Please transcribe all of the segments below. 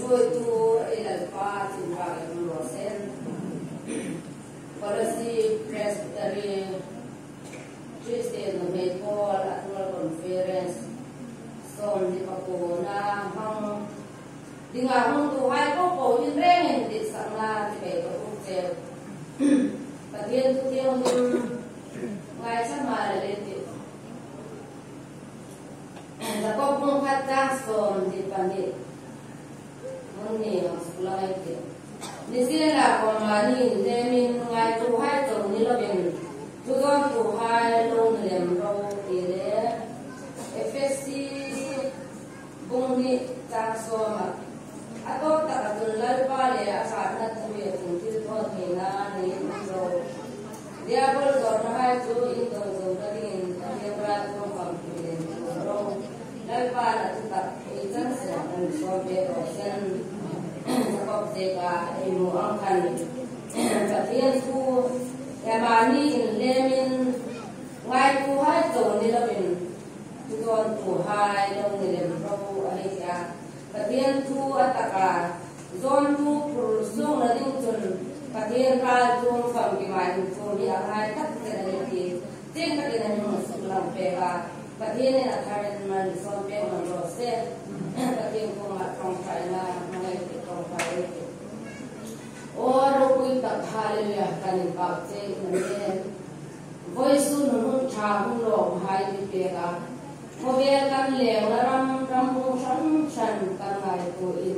voi tu ilal pa timba rosen policy presbytery Christian May Paul annual conference son di Papua hang dinga hung tu hai ko ko in reng di sangla ti be ko je patien tu ti hung ngai sama le ti da ko pun kata son di pandit ni sekolah itu. Di sini lah komani demin ngai tu hai tu ni lo ben. Tu kan tu hai long lem ro ire. FSC bung ni tak sama. Atau tak tu lalpa le asal nak tu ya tu tu hina ni ro. Dia bol kor hai tu itu tu tadi dia berat tu komplain ro. Lalpa nak tu tak ikan sedang sobe rosen. Sebab jika ilmu angkan katian tu kemani lemin ngai tu hai tu ni lebih tuan tu hai long ni lebih pro alisia katian tu ataka zon tu persung lading tun katian kal tu fam kimai tu ni angai tak kena lagi ting katian ni musulang pega katian ni akaran man zon pega man rose katian tu mat kong China mengai और कोई तथाले कनिन पाचे मने वैसु नुन छाहु लो भाई बिपेगा मोबे कन लेंग रम रमु शन शन कनाय को इन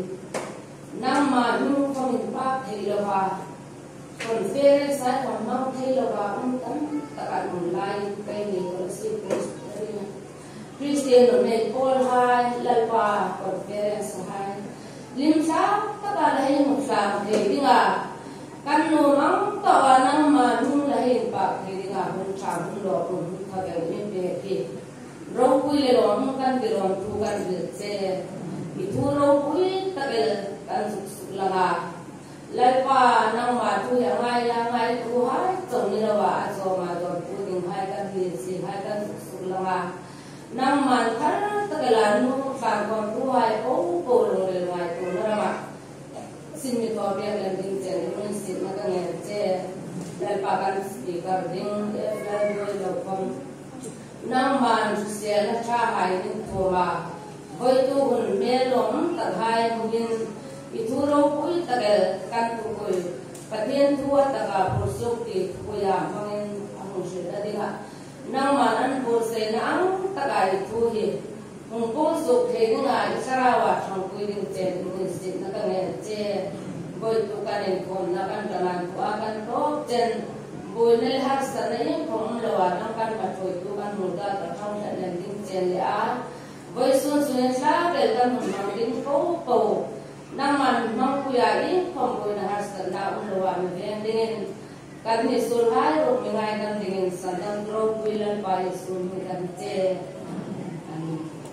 नम्मा नु कमिन पाक थेलवा कोन फेरे सा कोन नौ थेलवा तम तकन मुलाई पेनी को सि क्रिस्टियन ने पोल हाय ललवा कोन फेरे सहाय limsa taka lahin musang dinga kanu mang tawa nang manu lahin pa dinga hun chang lo hun thage ni be ki ro pui le lo kan di ron tu kan se itu ro pui tage kan langa lalpa nang ma tu ya ngai tu hai chong ni lawa so ma do tu ding hai kan di si hai kan langa nang man thar tage la nu sang kon tu hai ko lo le ngai tu na sin mi to bia len ding chen ni sin na ka nge che dal pa kan speaker ding la do lo kom nang man se na cha hai ni to ma hoi tu hun me lom ta hai mun i tu ro pui ta ga kan tu koi patien tu ta ga por sok ti ku ya mangin ang se da dinga nang man an por se na ang ta ga i tu hi mung po sok the dinga sarawa thang kui ding chen ni sin na ka nge che boy tu kan en kon na kan tanan ko akan to chen boy nel har sa na yin phong lo wa nang kan ma thoi tu kan mu da ka thang na len ding chen le a boy sun sun sa ke kan mu mang ding ko po nang man mang ku ya yin phong boy na har sa na un lo wa me ven ding kan ni sul hai ro mi ngai kan ding san dang ro wi lan pa sun mi kan che